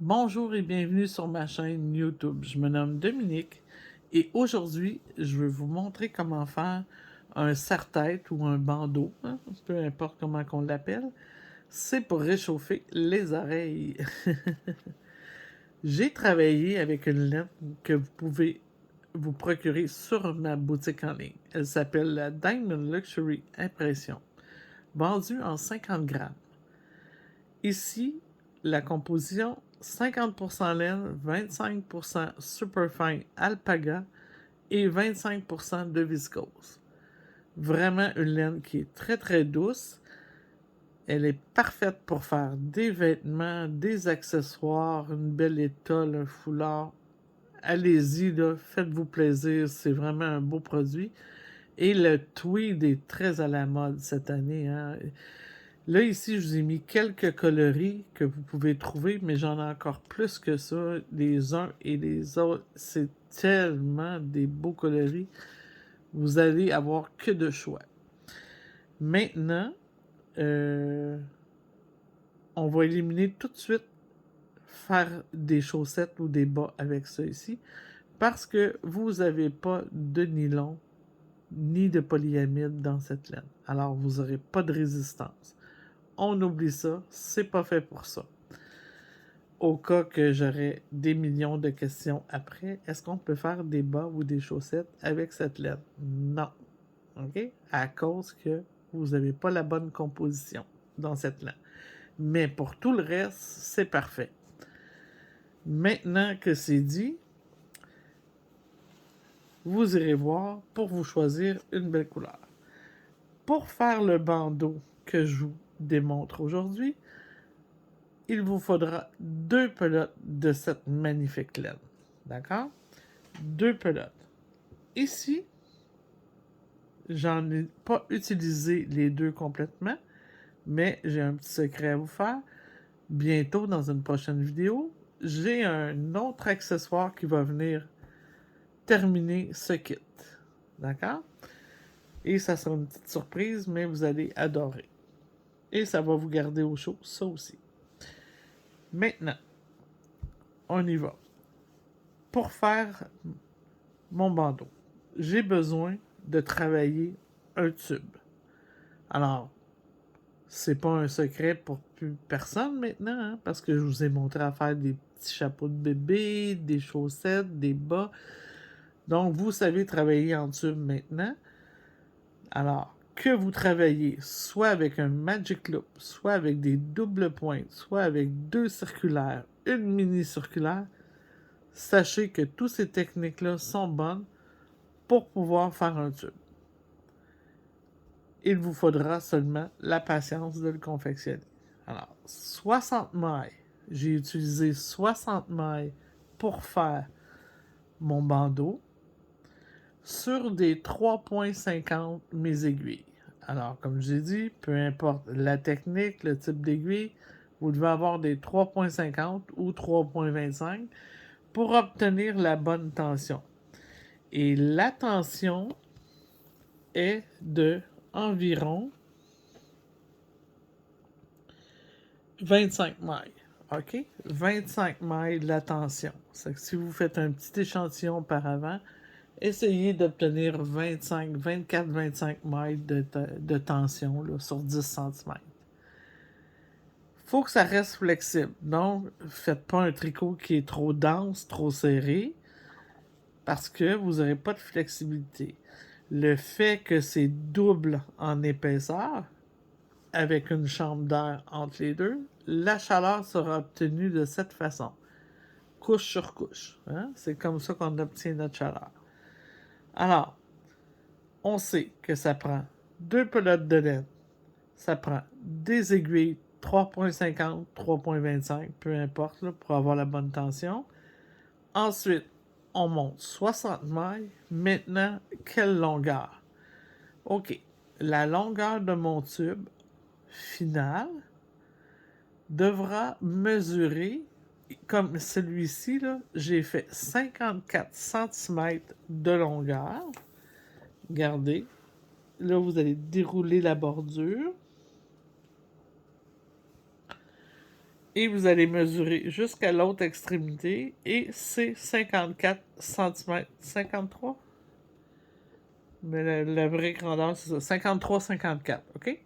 Bonjour et bienvenue sur ma chaîne YouTube. Je me nomme Dominique et aujourd'hui, je vais vous montrer comment faire un serre-tête ou un bandeau, hein, peu importe comment qu'on l'appelle. C'est pour réchauffer les oreilles. J'ai travaillé avec une laine que vous pouvez vous procurer sur ma boutique en ligne. Elle s'appelle la Diamond Luxury Impression, vendue en 50 grammes. Ici, la composition 50% laine, 25% superfine alpaga et 25% de viscose. Vraiment une laine qui est très très douce. Elle est parfaite pour faire des vêtements, des accessoires, une belle étole, un foulard. Allez-y, là, faites-vous plaisir, c'est vraiment un beau produit. Et le tweed est très à la mode cette année, hein. Là, ici, je vous ai mis quelques coloris que vous pouvez trouver, mais j'en ai encore plus que ça, les uns et les autres. C'est tellement des beaux coloris. Vous allez avoir que de choix. Maintenant, euh, on va éliminer tout de suite faire des chaussettes ou des bas avec ça ici, parce que vous n'avez pas de nylon ni de polyamide dans cette laine. Alors, vous n'aurez pas de résistance. On oublie ça, c'est pas fait pour ça. Au cas que j'aurais des millions de questions après, est-ce qu'on peut faire des bas ou des chaussettes avec cette laine? Non. OK? À cause que vous n'avez pas la bonne composition dans cette laine. Mais pour tout le reste, c'est parfait. Maintenant que c'est dit, vous irez voir pour vous choisir une belle couleur. Pour faire le bandeau que je vous démontre aujourd'hui, il vous faudra 2 pelotes de cette magnifique laine. D'accord? 2 pelotes. Ici, j'en ai pas utilisé les deux complètement, mais j'ai un petit secret à vous faire. Bientôt, dans une prochaine vidéo, j'ai un autre accessoire qui va venir terminer ce kit. D'accord? Et ça sera une petite surprise, mais vous allez adorer. Et ça va vous garder au chaud, ça aussi. Maintenant, on y va. Pour faire mon bandeau, j'ai besoin de travailler un tube. Alors, c'est pas un secret pour plus personne maintenant, hein, parce que je vous ai montré à faire des petits chapeaux de bébé, des chaussettes, des bas. Donc, vous savez travailler en tube maintenant. Alors, que vous travaillez soit avec un Magic Loop, soit avec des doubles pointes, soit avec deux circulaires, une mini circulaire, sachez que toutes ces techniques-là sont bonnes pour pouvoir faire un tube. Il vous faudra seulement la patience de le confectionner. Alors, 60 mailles. J'ai utilisé 60 mailles pour faire mon bandeau sur des 3,50 mes aiguilles. Alors, comme je l'ai dit, peu importe la technique, le type d'aiguille, vous devez avoir des 3,50 ou 3,25 pour obtenir la bonne tension. Et la tension est de environ 25 mailles. OK? 25 mailles de la tension. C'est que si vous faites un petit échantillon par avant, essayez d'obtenir 25, 24, 25 mailles de tension là, sur 10 cm. Faut que ça reste flexible. Donc, faites pas un tricot qui est trop dense, trop serré, parce que vous n'aurez pas de flexibilité. Le fait que c'est double en épaisseur, avec une chambre d'air entre les deux, la chaleur sera obtenue de cette façon, couche sur couche. Hein? C'est comme ça qu'on obtient notre chaleur. Alors, on sait que ça prend deux pelotes de laine, ça prend des aiguilles 3,50, 3,25, peu importe, là, pour avoir la bonne tension. Ensuite, on monte 60 mailles. Maintenant, quelle longueur? OK. La longueur de mon tube final devra mesurer, comme celui-ci, là, j'ai fait 54 cm de longueur. Regardez. Là, vous allez dérouler la bordure. Et vous allez mesurer jusqu'à l'autre extrémité et c'est 54 cm. 53? Mais la vraie grandeur, c'est ça. 53-54, OK?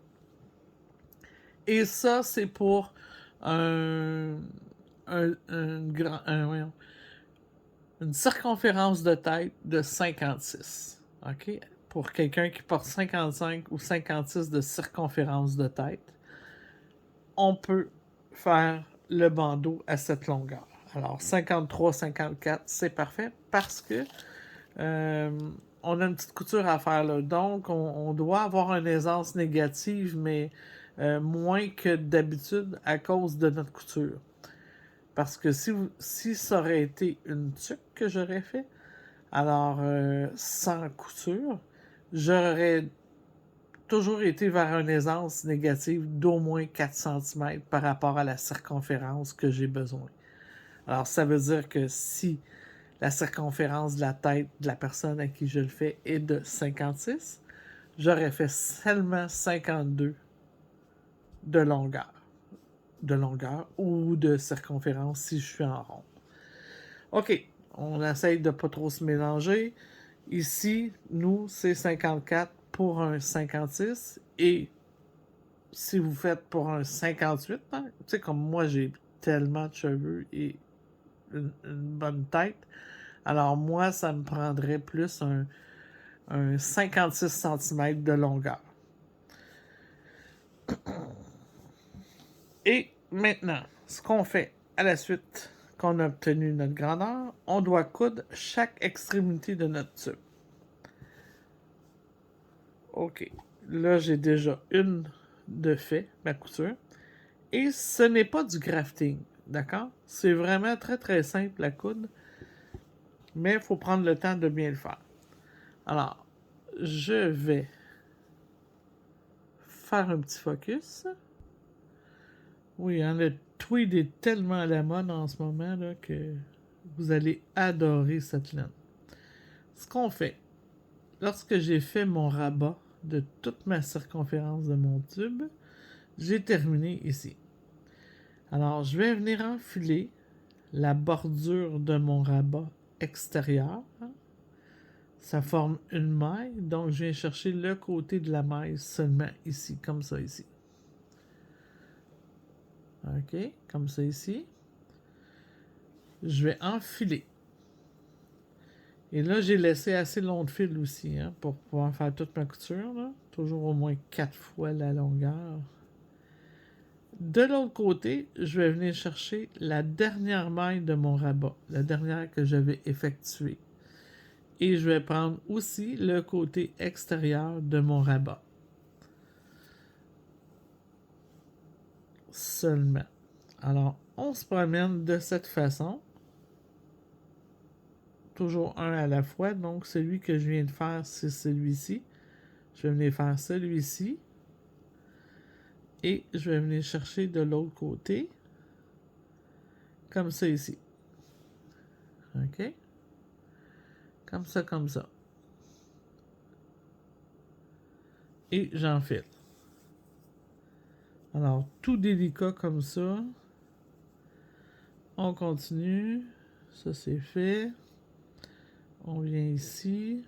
Et ça, c'est pour un, voyons, une circonférence de tête de 56. OK? Pour quelqu'un qui porte 55 ou 56 de circonférence de tête, on peut faire le bandeau à cette longueur. Alors, 53-54, c'est parfait parce que on a une petite couture à faire là. Donc, on doit avoir une aisance négative, mais moins que d'habitude à cause de notre couture. Parce que si ça aurait été une tuque que j'aurais fait, alors sans couture, j'aurais toujours été vers une aisance négative d'au moins 4 cm par rapport à la circonférence que j'ai besoin. Alors, ça veut dire que si la circonférence de la tête de la personne à qui je le fais est de 56, j'aurais fait seulement 52 de longueur. De longueur ou de circonférence si je suis en rond. OK, on essaye de ne pas trop se mélanger. Ici, nous, c'est 54 pour un 56 et si vous faites pour un 58, hein, tu sais, comme moi, j'ai tellement de cheveux et une bonne tête, alors moi, ça me prendrait plus un 56 cm de longueur. Et maintenant, ce qu'on fait à la suite qu'on a obtenu notre grandeur, on doit coudre chaque extrémité de notre tube. OK. Là, j'ai déjà une de fait, ma couture. Et ce n'est pas du grafting, d'accord? C'est vraiment très très simple à coudre, mais il faut prendre le temps de bien le faire. Alors, je vais faire un petit focus. Oui, hein, le tweed est tellement à la mode en ce moment là, que vous allez adorer cette laine. Ce qu'on fait, lorsque j'ai fait mon rabat de toute ma circonférence de mon tube, j'ai terminé ici. Alors, je vais venir enfiler la bordure de mon rabat extérieur. Ça forme une maille, donc je viens chercher le côté de la maille seulement ici, comme ça ici. OK, comme ça ici. Je vais enfiler. Et là, j'ai laissé assez long de fil aussi, hein, pour pouvoir faire toute ma couture, là. Toujours au moins 4 fois la longueur. De l'autre côté, je vais venir chercher la dernière maille de mon rabat, la dernière que j'avais effectuée. Et je vais prendre aussi le côté extérieur de mon rabat. Seulement. Alors, on se promène de cette façon. Toujours un à la fois. Donc, celui que je viens de faire, c'est celui-ci. Je vais venir faire celui-ci. Et je vais venir chercher de l'autre côté. Comme ça ici. OK? Comme ça, comme ça. Et j'enfile. Alors, tout délicat comme ça. On continue. Ça, c'est fait. On vient ici.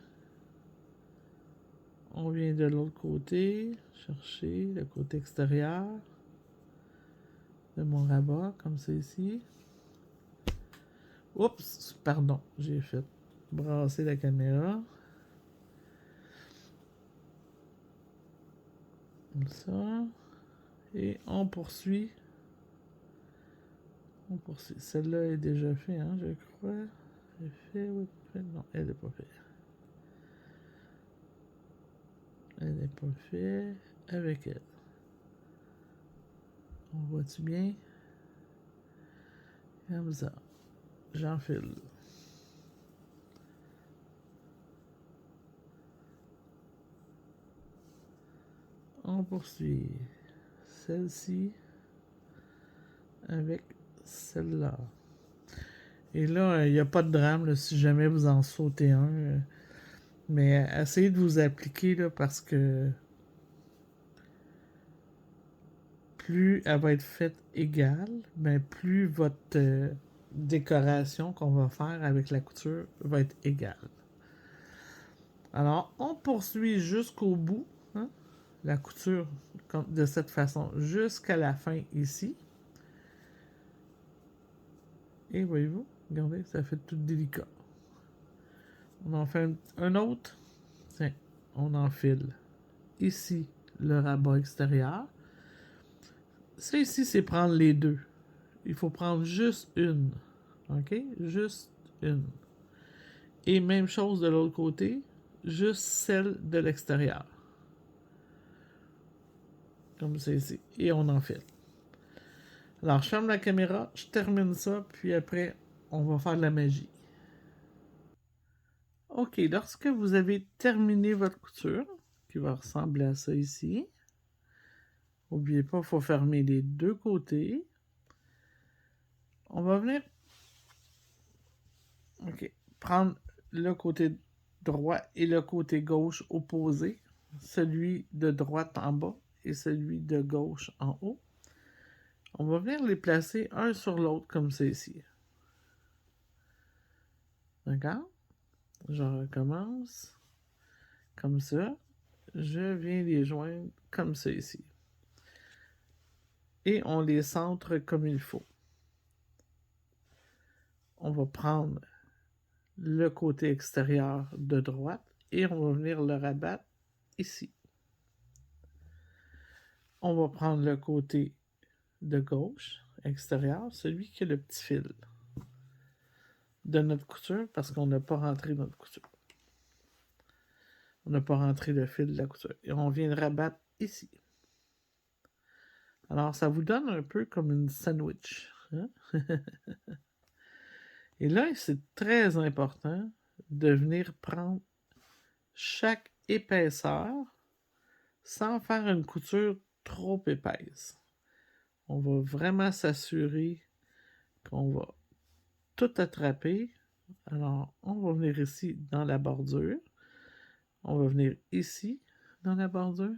On vient de l'autre côté. Chercher le côté extérieur de mon rabat, comme ça ici. Oups, pardon, j'ai fait brasser la caméra. Comme ça. Et on poursuit. On poursuit. Celle-là est déjà faite, hein, je crois. Elle est faite, oui, non, elle n'est pas faite. Elle n'est pas faite avec elle. On voit-tu bien? Comme ça. J'enfile. On poursuit celle-ci avec celle-là. Et là, il n'y a pas de drame là, si jamais vous en sautez un. Mais essayez de vous appliquer là, parce que plus elle va être faite égale, ben plus votre décoration qu'on va faire avec la couture va être égale. Alors, on poursuit jusqu'au bout, hein, la couture de cette façon, jusqu'à la fin ici. Et voyez-vous, regardez, ça fait tout délicat. On en fait un autre. Tiens, on enfile ici le rabat extérieur. Ça ici, c'est prendre les deux. Il faut prendre juste une. OK? Juste une. Et même chose de l'autre côté, juste celle de l'extérieur. Comme c'est ici. Et on enfile. Alors, je ferme la caméra, je termine ça, puis après, on va faire de la magie. OK, lorsque vous avez terminé votre couture, qui va ressembler à ça ici, n'oubliez pas, il faut fermer les deux côtés. On va venir prendre le côté droit et le côté gauche opposé, celui de droite en bas et celui de gauche en haut. On va venir les placer un sur l'autre comme c'est ici. D'accord? Je recommence comme ça. Je viens les joindre comme ça ici. Et on les centre comme il faut. On va prendre le côté extérieur de droite et on va venir le rabattre ici. On va prendre le côté de gauche, extérieur, celui qui a le petit fil de notre couture parce qu'on n'a pas rentré notre couture. On n'a pas rentré le fil de la couture. Et on vient le rabattre ici. Alors, ça vous donne un peu comme une sandwich. Hein? Et là, c'est très important de venir prendre chaque épaisseur sans faire une couture trop épaisse. On va vraiment s'assurer qu'on va tout attraper. Alors, on va venir ici dans la bordure. On va venir ici dans la bordure.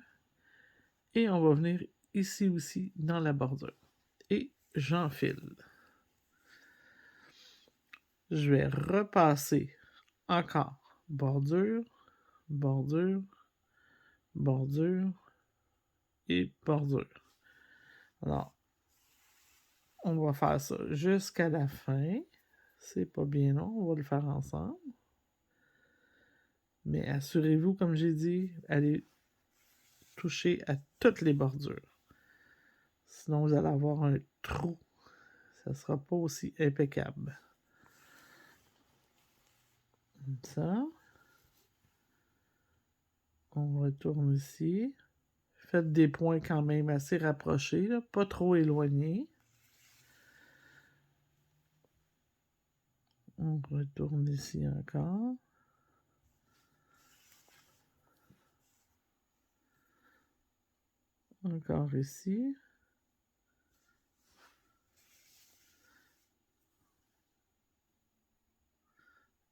Et on va venir ici aussi dans la bordure. Et j'enfile. Je vais repasser encore bordure, bordure, bordure et bordure. Alors, on va faire ça jusqu'à la fin. C'est pas bien long, on va le faire ensemble. Mais assurez-vous, comme j'ai dit, allez toucher à toutes les bordures. Sinon, vous allez avoir un trou. Ça ne sera pas aussi impeccable. Comme ça. On retourne ici. Faites des points quand même assez rapprochés, là, pas trop éloignés. On retourne ici encore. Encore ici.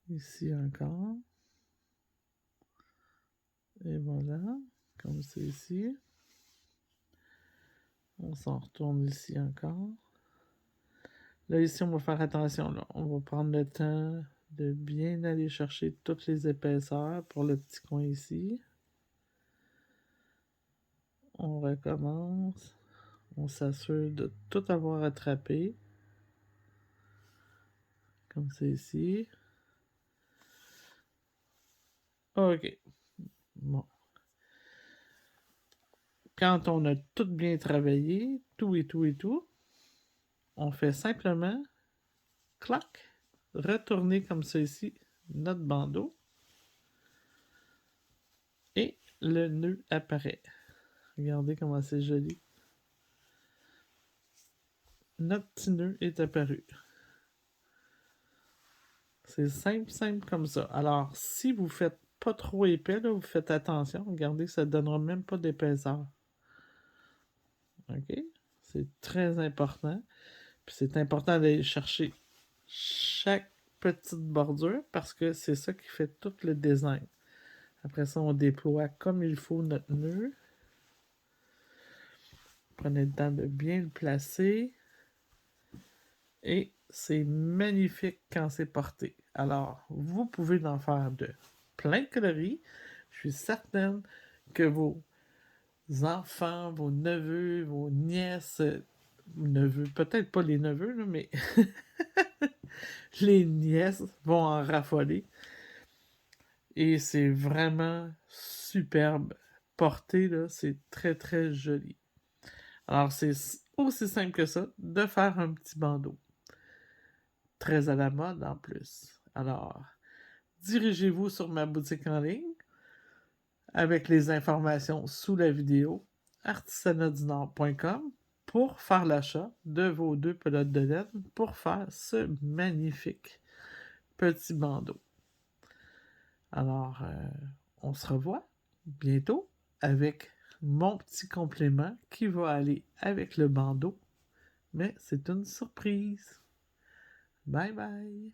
Ici encore. Et voilà, comme c'est ici. On s'en retourne ici encore. Là, ici, on va faire attention. Là. On va prendre le temps de bien aller chercher toutes les épaisseurs pour le petit coin ici. On recommence. On s'assure de tout avoir attrapé. Comme c'est ici. OK. Bon. Quand on a tout bien travaillé, tout et tout et tout, on fait simplement, clac, retourner comme ça ici, notre bandeau. Et le nœud apparaît. Regardez comment c'est joli. Notre petit nœud est apparu. C'est simple, simple comme ça. Alors, si vous faites pas trop épais, là, vous faites attention. Regardez, ça ne donnera même pas d'épaisseur. OK? C'est très important. Puis c'est important d'aller chercher chaque petite bordure parce que c'est ça qui fait tout le design. Après ça, on déploie comme il faut notre nœud. Prenez le temps de bien le placer. Et c'est magnifique quand c'est porté. Alors, vous pouvez en faire de plein de coloris. Je suis certaine que vos enfants, vos neveux, vos nièces, neveux, peut-être pas les neveux, là, mais les nièces vont en raffoler. Et c'est vraiment superbe. Porté, là, c'est très, très joli. Alors, c'est aussi simple que ça de faire un petit bandeau. Très à la mode en plus. Alors, dirigez-vous sur ma boutique en ligne avec les informations sous la vidéo artisanatdunord.com pour faire l'achat de vos 2 pelotes de laine pour faire ce magnifique petit bandeau. Alors, on se revoit bientôt avec mon petit complément qui va aller avec le bandeau, mais c'est une surprise. Bye bye!